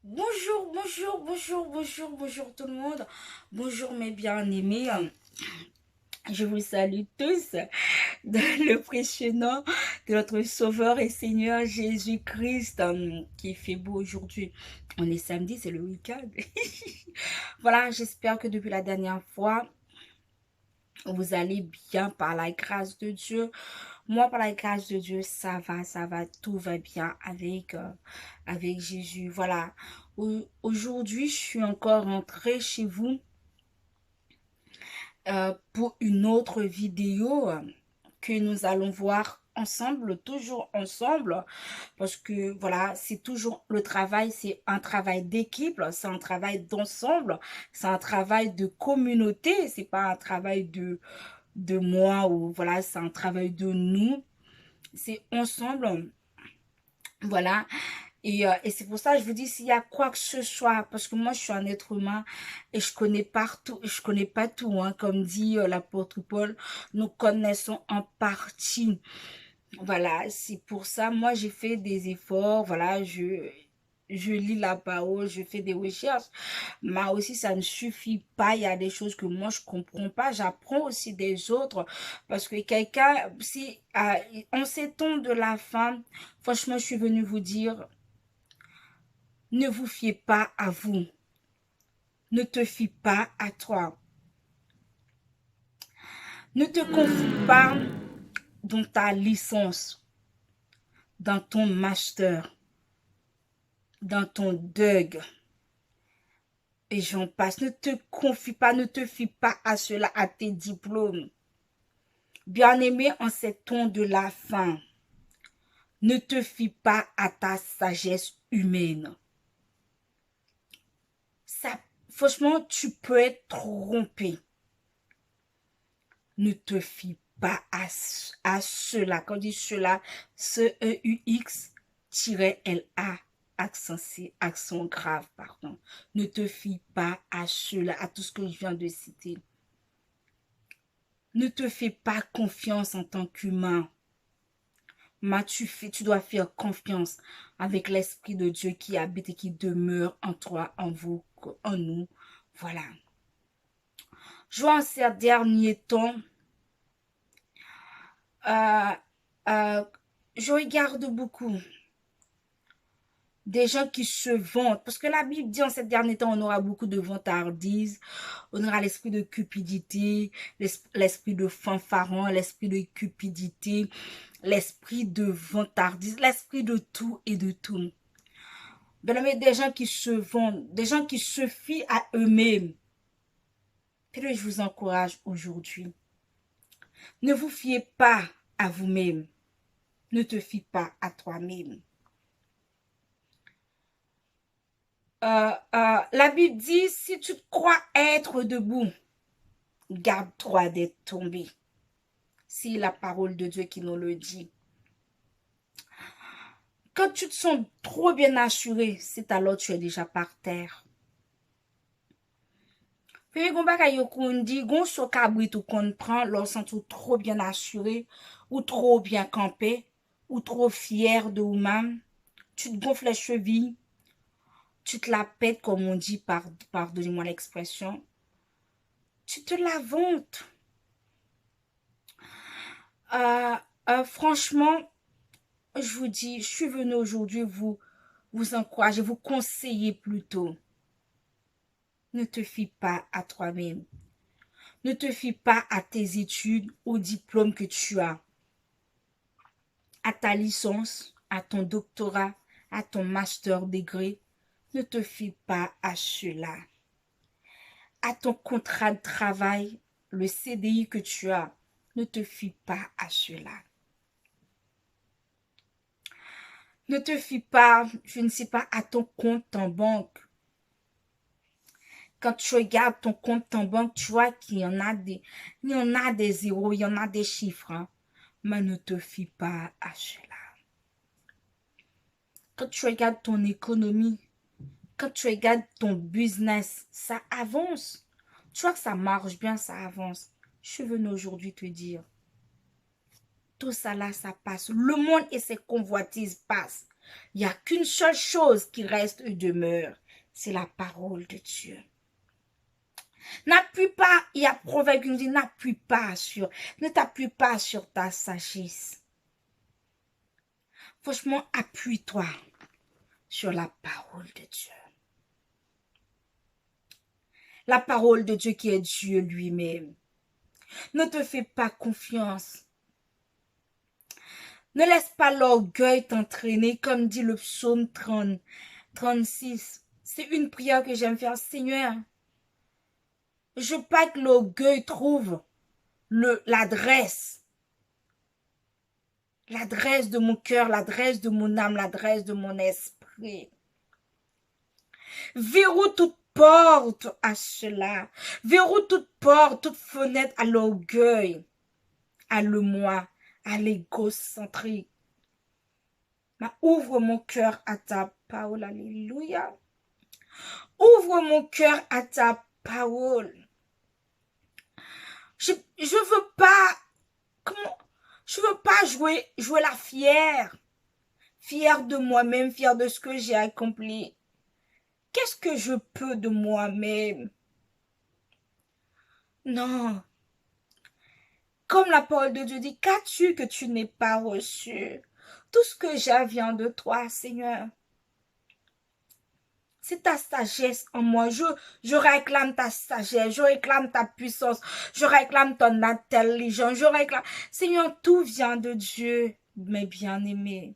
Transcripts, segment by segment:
Bonjour, bonjour, bonjour, bonjour, bonjour tout le monde. Bonjour mes bien-aimés. Je vous salue tous dans le précieux nom de notre Sauveur et Seigneur Jésus-Christ qui fait beau aujourd'hui. On est samedi, c'est le week-end. Voilà, j'espère que depuis la dernière fois, vous allez bien par la grâce de Dieu. Moi, par la grâce de Dieu, ça va, tout va bien avec Jésus. Voilà. Aujourd'hui, je suis encore rentrée chez vous pour une autre vidéo que nous allons voir ensemble, toujours ensemble, parce que voilà, c'est toujours le travail, c'est un travail d'équipe, c'est un travail d'ensemble, c'est un travail de communauté, c'est pas un travail de moi ou voilà, c'est un travail de nous, c'est ensemble, voilà. Et c'est pour ça que je vous dis, s'il y a quoi que ce soit, parce que moi, je suis un être humain et je connais partout, je connais pas tout, hein, comme dit l'apôtre Paul, nous connaissons en partie. Voilà, c'est pour ça, moi, j'ai fait des efforts, voilà, je lis la parole, je fais des recherches, mais aussi, ça ne suffit pas. Il y a des choses que moi, je comprends pas. J'apprends aussi des autres, parce que quelqu'un, si, en ces temps de la fin, franchement, je suis venue vous dire, ne vous fiez pas à vous. Ne te fie pas à toi. Ne te confie pas dans ta licence, dans ton master, dans ton DUG. Et j'en passe. Ne te confie pas, ne te fie pas à cela, à tes diplômes. Bien-aimé, en ces temps de la fin, ne te fie pas à ta sagesse humaine. Ça, franchement, tu peux être trompé. Ne te fie pas à cela. Quand on dit cela, C-E-U-X-L-A, accent C, accent grave, pardon. Ne te fie pas à cela, à tout ce que je viens de citer. Ne te fais pas confiance en tant qu'humain. Mais tu dois faire confiance avec l'Esprit de Dieu qui habite et qui demeure en toi, en vous, en nous. Voilà. Je vois en ces derniers temps, euh, euh, je regarde beaucoup des gens qui se vantent, parce que la Bible dit en ces derniers temps, on aura beaucoup de vantardises, on aura l'esprit de cupidité, l'esprit de fanfaron, l'esprit de cupidité, l'esprit de vantardise, l'esprit de tout et de tout. Bien aimé, des gens qui se vantent, des gens qui se fient à eux-mêmes. Puis je vous encourage aujourd'hui. Ne vous fiez pas à vous-même. Ne te fie pas à toi-même. La Bible dit, si tu crois être debout, garde-toi d'être tombé. C'est la parole de Dieu qui nous le dit. Quand tu te sens trop bien assuré, c'est alors que tu es déjà par terre. Puis, gon bagay yo kon di, gon so kabrit ou kon prend, lorsque ou trop bien assuré, ou trop bien campé, ou trop fier de vous-même, tu te gonfles les chevilles, tu te la pètes, comme on dit, pardonnez-moi l'expression, tu te la vantes. Euh, franchement, je vous dis, je suis venue aujourd'hui vous encourager, vous conseiller plutôt. Ne te fie pas à toi-même. Ne te fie pas à tes études, au diplôme que tu as, à ta licence, à ton doctorat, à ton master degré. Ne te fie pas à cela. À ton contrat de travail, le CDI que tu as, ne te fie pas à cela. Ne te fie pas, je ne sais pas, à ton compte en banque. Quand tu regardes ton compte en banque, tu vois qu'il y en a des zéros, il y en a des chiffres. Hein. Mais ne te fie pas à cela. Quand tu regardes ton économie, quand tu regardes ton business, ça avance. Tu vois que ça marche bien, ça avance. Je suis venue aujourd'hui te dire, tout ça là, ça passe. Le monde et ses convoitises passent. Il n'y a qu'une seule chose qui reste et demeure, c'est la parole de Dieu. N'appuie pas, il y a Proverbe qui nous dit, ne t'appuie pas sur ta sagesse. Franchement, appuie-toi sur la parole de Dieu. La parole de Dieu qui est Dieu lui-même. Ne te fais pas confiance. Ne laisse pas l'orgueil t'entraîner, comme dit le psaume 36. C'est une prière que j'aime faire. Seigneur, je veux pas que l'orgueil trouve l'adresse de mon cœur, l'adresse de mon âme, l'adresse de mon esprit. Verrou toute porte à cela. Verrou toute porte, toute fenêtre à l'orgueil, à le moi, à l'égocentrique. Ouvre mon cœur à ta parole. Alléluia. Ouvre mon cœur à ta parole. Je veux pas, je veux pas jouer la fière de moi-même, fière de ce que j'ai accompli. Qu'est-ce que je peux de moi-même? Non. Comme la parole de Dieu dit, qu'as-tu que tu n'aies pas reçu? Tout ce que j'ai vient de toi, Seigneur. C'est ta sagesse en moi. Je réclame ta sagesse, je réclame ta puissance, je réclame ton intelligence, je réclame... Seigneur, tout vient de Dieu, mes bien-aimés.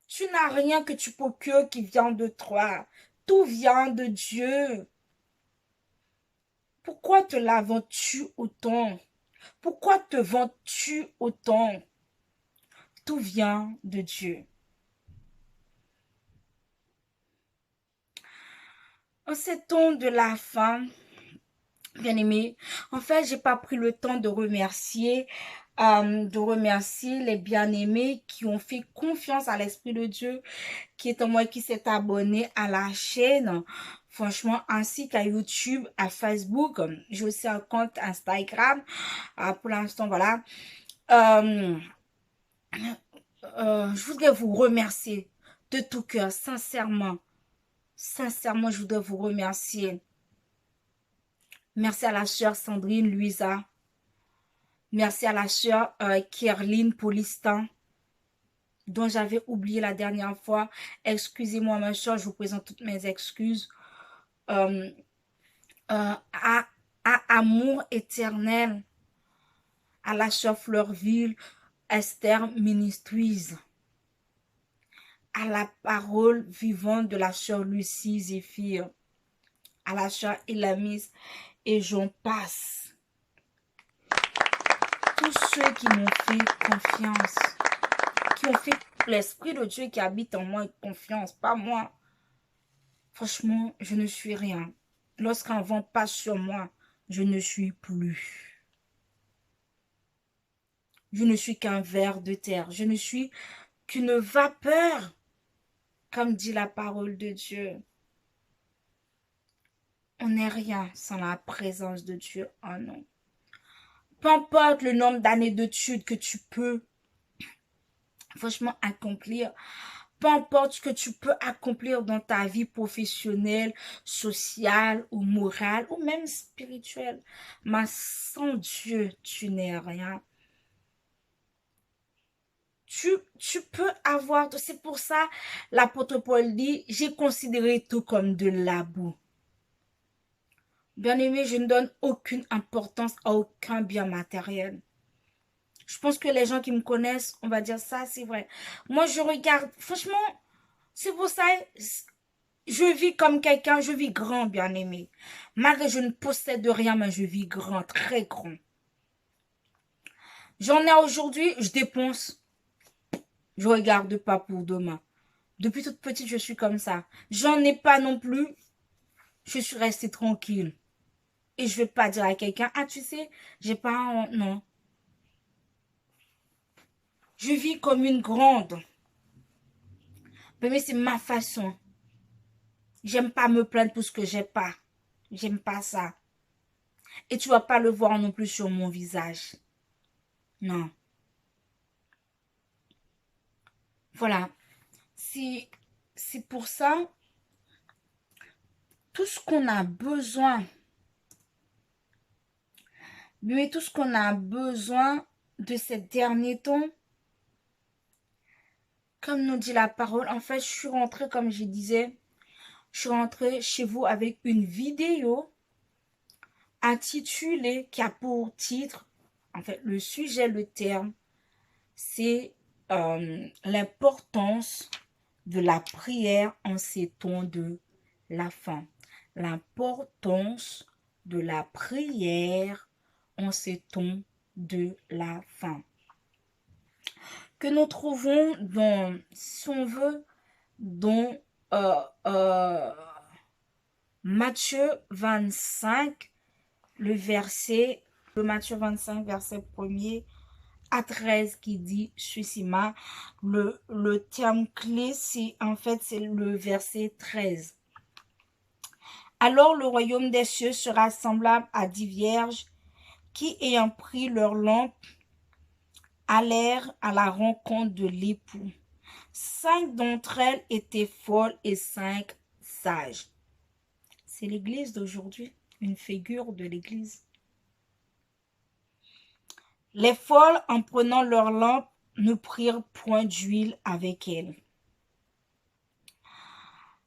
Tu n'as rien que tu procures qui vient de toi. Tout vient de Dieu. Pourquoi te lamentes-tu autant? Pourquoi te vantes-tu autant? Tout vient de Dieu. En ces temps de la fin, bien aimé, en fait, j'ai pas pris le temps de remercier les bien-aimés qui ont fait confiance à l'Esprit de Dieu, qui est en moi, qui s'est abonné à la chaîne, franchement, ainsi qu'à YouTube, à Facebook. J'ai aussi un compte Instagram. Pour l'instant, voilà. Je voudrais vous remercier de tout cœur, sincèrement. Sincèrement, je voudrais vous remercier. Merci à la sœur Sandrine Louisa. Merci à la sœur Kerline Polistan, dont j'avais oublié la dernière fois. Excusez-moi, ma sœur, je vous présente toutes mes excuses. À Amour éternel, à la sœur Fleurville, Esther Ministries, à la parole vivante de la sœur Lucie Zéphir, à la sœur Elamis, et j'en passe. Tous ceux qui m'ont fait confiance, qui ont fait l'Esprit de Dieu qui habite en moi confiance, pas moi. Franchement, je ne suis rien. Lorsqu'un vent passe sur moi, je ne suis plus. Je ne suis qu'un ver de terre. Je ne suis qu'une vapeur, comme dit la parole de Dieu. On n'est rien sans la présence de Dieu en nous. Peu importe le nombre d'années d'études que tu peux, franchement, accomplir. Peu importe ce que tu peux accomplir dans ta vie professionnelle, sociale ou morale ou même spirituelle. Mais sans Dieu, tu n'es rien. Tu peux avoir, c'est pour ça l'apôtre Paul dit, j'ai considéré tout comme de la boue. Bien aimé, je ne donne aucune importance à aucun bien matériel. Je pense que les gens qui me connaissent, on va dire ça, c'est vrai. Moi, je regarde, franchement, c'est pour ça, je vis comme quelqu'un, je vis grand, bien aimé. Malgré que je ne possède rien, mais je vis grand, très grand. J'en ai aujourd'hui, je dépense. Je regarde pas pour demain. Depuis toute petite, je suis comme ça. J'en ai pas non plus. Je suis restée tranquille. Et je vais pas dire à quelqu'un, ah, tu sais, j'ai pas un... Non. Je vis comme une grande. Mais c'est ma façon. J'aime pas me plaindre pour ce que j'ai pas. J'aime pas ça. Et tu vas pas le voir non plus sur mon visage. Non. Voilà, c'est pour ça, tout ce qu'on a besoin, mais tout ce qu'on a besoin de ces derniers temps, comme nous dit la parole, en fait, je suis rentrée, comme je disais, je suis rentrée chez vous avec une vidéo intitulée, qui a pour titre, en fait, le sujet, le terme, c'est l'importance de la prière en ces temps de la fin. L'importance de la prière en ces temps de la fin. Que nous trouvons dans, si on veut, dans euh, euh, Matthieu 25, le Matthieu 25, verset 1er à 13 qui dit ceci. Le terme clé, c'est en fait, c'est le verset 13. Alors le royaume des cieux sera semblable à 10 vierges qui, ayant pris leur lampe, allèrent à la rencontre de l'époux. 5 d'entre elles étaient folles et 5 sages. C'est l'église d'aujourd'hui, une figure de l'église. Les folles, en prenant leur lampe, ne prirent point d'huile avec elles.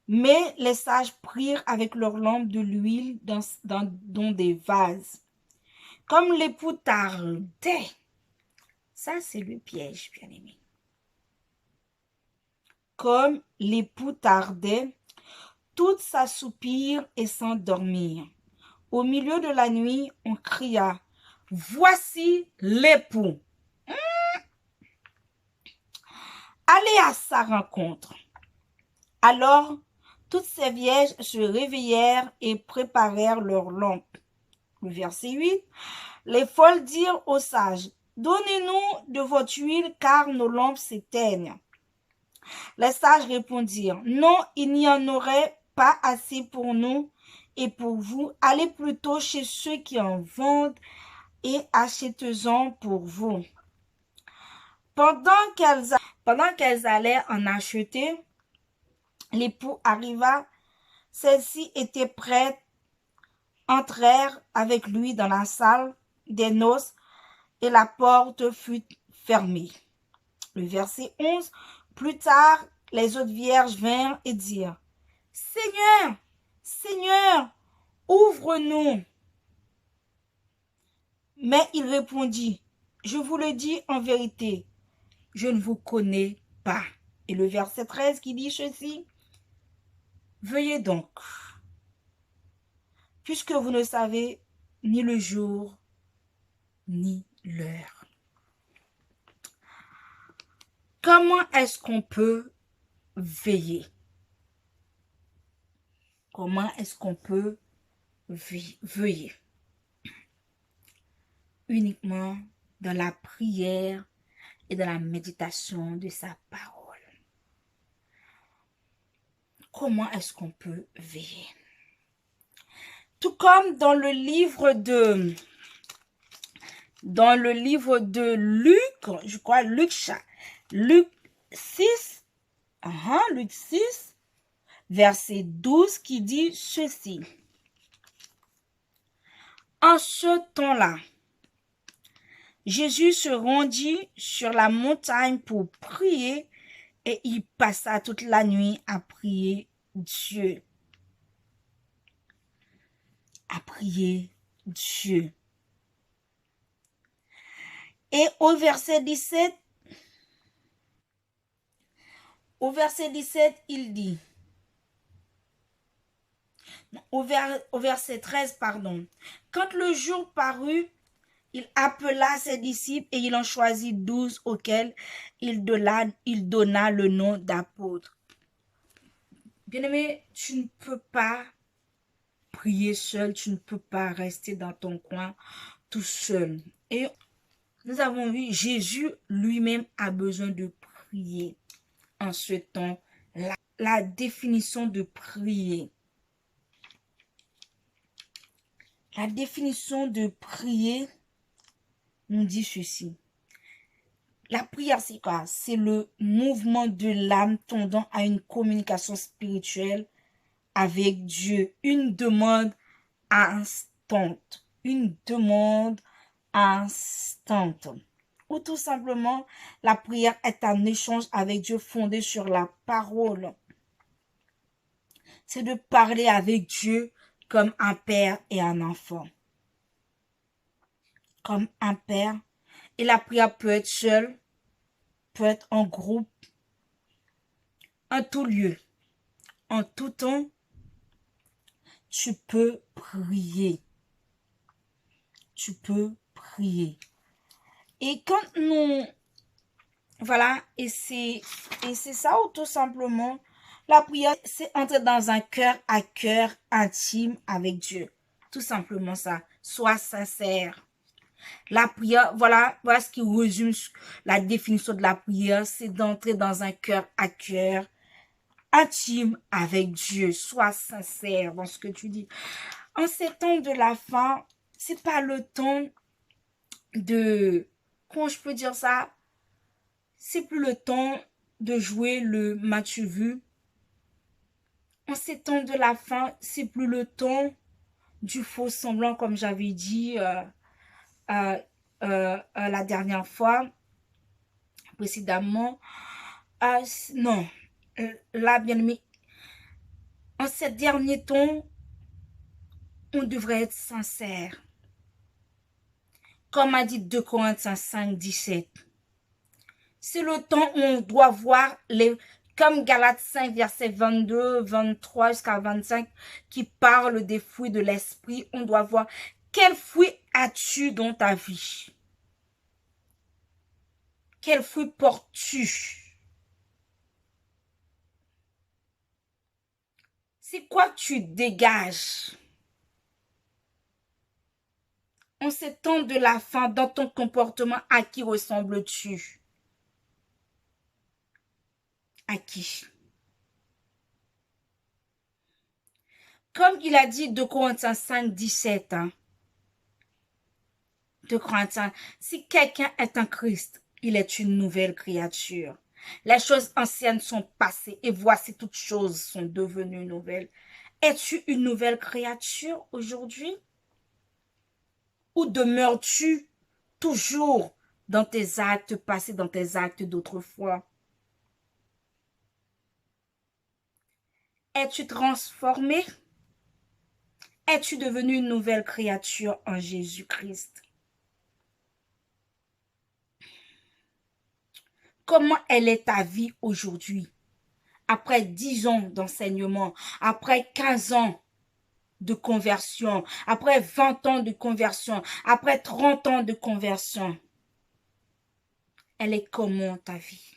Mais les sages prirent avec leur lampe de l'huile dans des vases. Comme l'époux tardait, ça c'est le piège, bien aimé. Comme l'époux tardait, toutes s'assoupirent et s'endormirent. Au milieu de la nuit, on cria, « Voici l'époux! Allez à sa rencontre. » Alors, toutes ces vierges se réveillèrent et préparèrent leurs lampes. Le verset 8. Les folles dirent aux sages, « Donnez-nous de votre huile, car nos lampes s'éteignent. » Les sages répondirent, « Non, il n'y en aurait pas assez pour nous et pour vous. Allez plutôt chez ceux qui en vendent et achetez-en pour vous. » Pendant qu'elles allaient en acheter, l'époux arriva. Celles-ci étaient prêtes, entrèrent avec lui dans la salle des noces et la porte fut fermée. Le verset 11. Plus tard, les autres vierges vinrent et dirent, « Seigneur, Seigneur, ouvre-nous. » Mais il répondit, « Je vous le dis en vérité, je ne vous connais pas. » Et le verset 13 qui dit ceci, « Veuillez donc, puisque vous ne savez ni le jour ni l'heure. » Comment est-ce qu'on peut veiller? Comment est-ce qu'on peut veiller? Uniquement dans la prière et dans la méditation de sa parole. Comment est-ce qu'on peut veiller? Tout comme dans le livre de Luc, je crois, Luc 6, Luc 6, verset 12, qui dit ceci. En ce temps-là, Jésus se rendit sur la montagne pour prier et il passa toute la nuit à prier Dieu. À prier Dieu. Et au verset 17, il dit, au verset 13, pardon, quand le jour parut, il appela ses disciples et il en choisit 12 auxquels il donna le nom d'apôtres. Bien-aimé, tu ne peux pas prier seul, tu ne peux pas rester dans ton coin tout seul. Et nous avons vu, Jésus lui-même a besoin de prier en ce temps. La définition de prier. La définition de prier nous dit ceci. La prière, c'est quoi? C'est le mouvement de l'âme tendant à une communication spirituelle avec Dieu. Une demande instante. Une demande instante. Ou tout simplement, la prière est un échange avec Dieu fondé sur la parole. C'est de parler avec Dieu comme un père et un enfant. Comme un père. Et la prière peut être seule, peut être en groupe, en tout lieu, en tout temps. Tu peux prier. Tu peux prier. Et quand nous, voilà, et c'est ça ou tout simplement, la prière, c'est entrer dans un cœur à cœur intime avec Dieu. Tout simplement ça. Sois sincère. La prière, voilà ce qui résume la définition de la prière, c'est d'entrer dans un cœur à cœur intime avec Dieu. Sois sincère dans ce que tu dis. En ces temps de la fin, c'est pas le temps de, comment je peux dire ça? C'est plus le temps de jouer le match vu. En ces temps de la fin, c'est plus le temps du faux semblant, comme j'avais dit euh, la dernière fois, précédemment. Non, là, bien aimé, en ces derniers temps, on devrait être sincère. Comme a dit 2 Corinthiens 5, 17. C'est le temps où on doit voir comme Galates 5, verset 22, 23 jusqu'à 25, qui parle des fruits de l'esprit. On doit voir quels fruits as-tu dans ta vie? Quels fruits portes-tu? C'est quoi tu dégages? En ces temps de la fin, dans ton comportement, à qui ressembles-tu? À qui? Comme il a dit 2 Corinthiens 5, 17, 2 Corinthiens, si quelqu'un est un Christ, il est une nouvelle créature. Les choses anciennes sont passées et voici toutes choses sont devenues nouvelles. Es-tu une nouvelle créature aujourd'hui? Ou demeures-tu toujours dans tes actes passés, dans tes actes d'autrefois? Es-tu transformé? Es-tu devenu une nouvelle créature en Jésus-Christ? Comment elle est ta vie aujourd'hui? Après 10 ans d'enseignement, après 15 ans de conversion, après 20 ans de conversion, après 30 ans de conversion, elle est comment ta vie?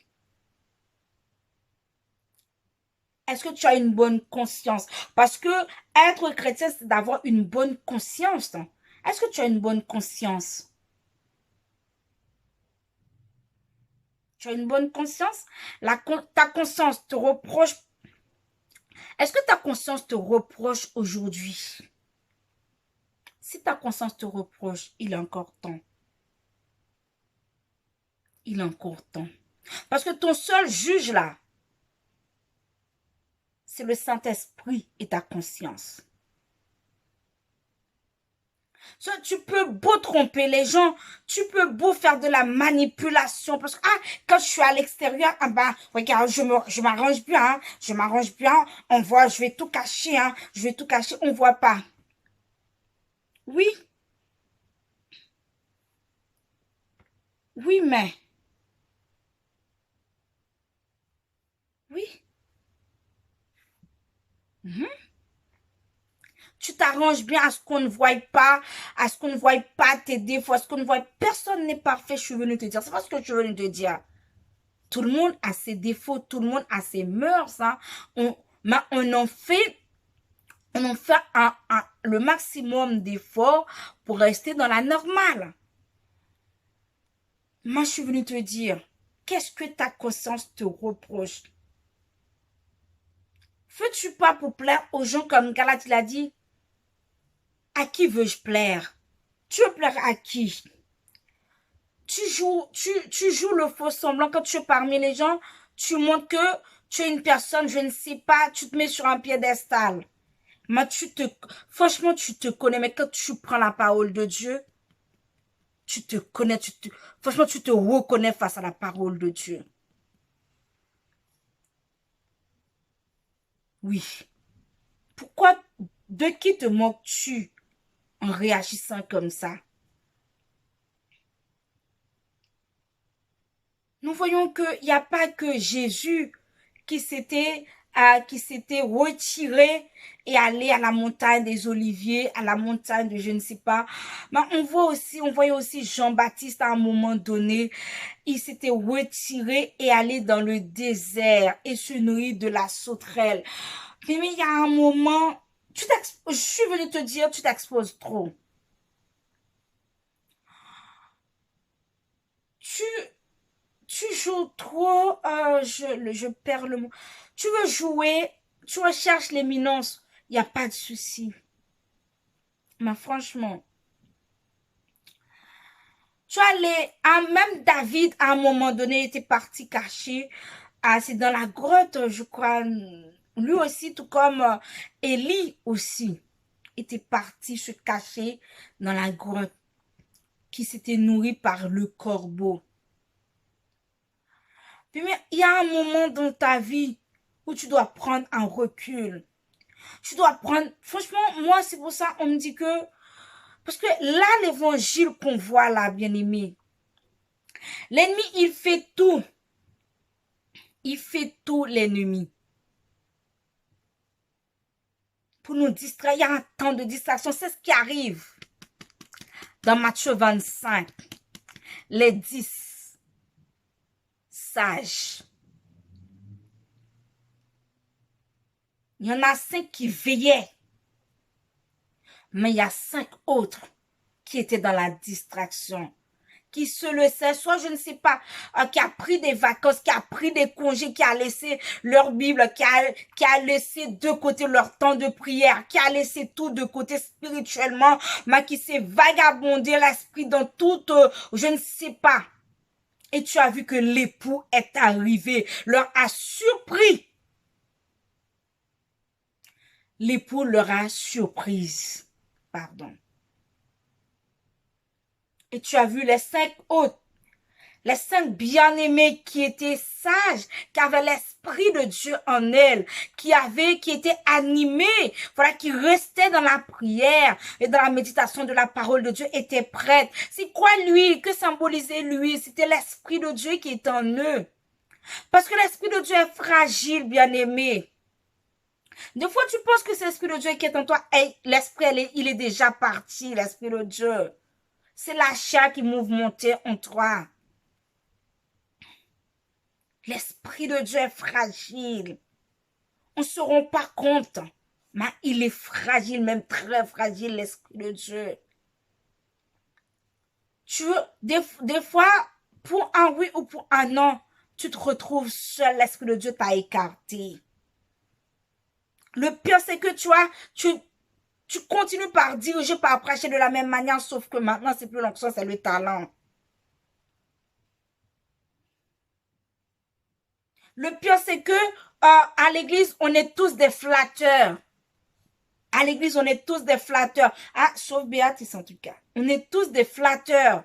Est-ce que tu as une bonne conscience? Parce que être chrétien, c'est d'avoir une bonne conscience. Est-ce que tu as une bonne conscience? Tu as une bonne conscience? Ta conscience te reproche. Est-ce que ta conscience te reproche aujourd'hui? Si ta conscience te reproche, il est encore temps. Il est encore temps. Parce que ton seul juge là, c'est le Saint-Esprit et ta conscience. Tu peux beau tromper les gens, tu peux beau faire de la manipulation. Parce que quand je suis à l'extérieur, regarde, je m'arrange bien, je m'arrange bien. On voit, je vais tout cacher, je vais tout cacher, on voit pas. Oui, oui, mais, oui. Tu t'arranges bien à ce qu'on ne voie pas, à ce qu'on ne voie pas tes défauts, à ce qu'on ne voie. Personne n'est parfait, je suis venue te dire. C'est pas ce que je suis venue te dire. Tout le monde a ses défauts, tout le monde a ses mœurs. On en fait le maximum d'efforts pour rester dans la normale. Moi, je suis venue te dire, qu'est-ce que ta conscience te reproche? Fais-tu pas pour plaire aux gens comme Galate l'a dit? À qui veux-je plaire? Tu veux plaire à qui? tu joues le faux semblant quand tu es parmi les gens, tu montres que tu es une personne, je ne sais pas, tu te mets sur un piédestal. Mais franchement, tu te connais, mais quand tu prends la parole de Dieu, tu te connais, franchement, tu te reconnais face à la parole de Dieu. Oui. Pourquoi, de qui te moques-tu en réagissant comme ça? Nous voyons qu'il n'y a pas que Jésus qui s'était retiré et allé à la montagne des Oliviers, à la montagne de je ne sais pas. Mais on voyait aussi Jean-Baptiste à un moment donné, il s'était retiré et allé dans le désert et se nourrir de la sauterelle. Mais il y a un moment, je suis venue te dire, tu t'exposes trop. Tu, tu joues trop, je perds le mot. Tu veux jouer, tu recherches l'éminence, il n'y a pas de souci. Mais franchement, même David, à un moment donné, était parti caché. Ah, c'est dans la grotte, je crois. Lui aussi, tout comme Élie aussi, était parti se cacher dans la grotte, qui s'était nourri par le corbeau. Puis, mais il y a un moment dans ta vie où tu dois prendre un recul. Tu dois prendre, franchement, moi, c'est pour ça, on me dit que, parce que là, l'évangile qu'on voit là, bien aimé, l'ennemi, il fait tout l'ennemi pour nous distraire. Il y a un temps de distraction, c'est ce qui arrive dans Matthieu 25, les 10 sages. Il y en a 5 qui veillaient, mais il y a 5 autres qui étaient dans la distraction, qui se le sait, soit je ne sais pas, qui a pris des vacances, qui a pris des congés, qui a laissé leur Bible, qui a laissé de côté leur temps de prière, qui a laissé tout de côté spirituellement, mais qui s'est vagabondé l'esprit dans tout, je ne sais pas. Et tu as vu que l'époux est arrivé, leur a surpris. L'époux leur a surprise. Pardon. Et tu as vu les 5 autres, les 5 bien-aimés qui étaient sages, qui avaient l'esprit de Dieu en elles, qui étaient animés, voilà, qui restaient dans la prière et dans la méditation de la parole de Dieu, étaient prêtes. C'est quoi lui? Que symbolisait lui? C'était l'esprit de Dieu qui était en eux. Parce que l'esprit de Dieu est fragile, bien-aimé. Des fois, tu penses que c'est l'esprit de Dieu qui est en toi. Hey, l'esprit, il est déjà parti, l'esprit de Dieu. C'est la chair qui mouvementait en toi. L'esprit de Dieu est fragile. On ne se rend pas compte. Mais il est fragile, même très fragile, l'esprit de Dieu. Des fois, pour un oui ou pour un non, tu te retrouves seul, l'esprit de Dieu t'a écarté. Le pire, c'est que tu continues par diriger, par prêcher de la même manière, sauf que maintenant, c'est plus l'onction, c'est le talent. Le pire, c'est que à l'église, on est tous des flatteurs. À l'église, on est tous des flatteurs. Ah, sauf Béatrice en tout cas. On est tous des flatteurs.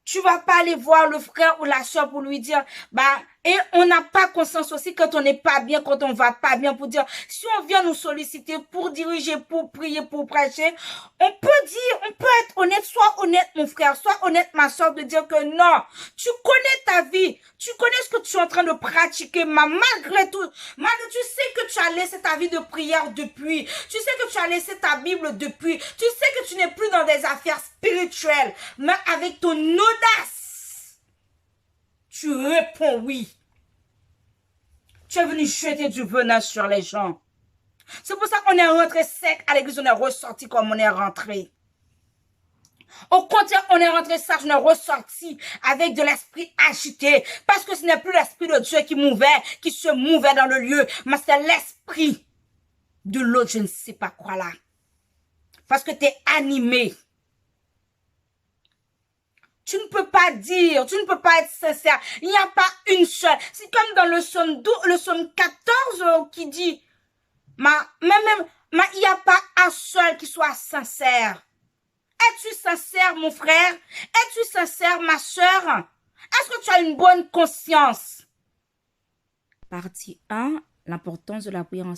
Tu vas pas aller voir le frère ou la soeur pour lui dire, et on n'a pas conscience aussi quand on n'est pas bien, quand on va pas bien, pour dire, si on vient nous solliciter pour diriger, pour prier, pour prêcher, on peut être honnête, sois honnête mon frère, sois honnête ma soeur, de dire que non, tu connais ta vie, tu connais ce que tu es en train de pratiquer, mais malgré tout, tu sais que tu as laissé ta vie de prière depuis, tu sais que tu as laissé ta Bible depuis, tu sais que tu n'es plus dans des affaires spirituelles, mais avec ton audace, tu réponds oui. Tu es venu jeter du venin sur les gens. C'est pour ça qu'on est rentré sec à l'église, on est ressorti comme on est rentré. Au contraire, on est rentré sage, on est ressorti avec de l'esprit agité. Parce que ce n'est plus l'esprit de Dieu qui se mouvait dans le lieu, mais c'est l'esprit de l'autre, je ne sais pas quoi là. Parce que tu es animé. Tu ne peux pas dire, tu ne peux pas être sincère. Il n'y a pas une seule. C'est comme dans le psaume 14 qui dit, il n'y a pas un seul qui soit sincère. Es-tu sincère, mon frère? Es-tu sincère, ma sœur? Est-ce que tu as une bonne conscience? Partie 1, l'importance de la prière en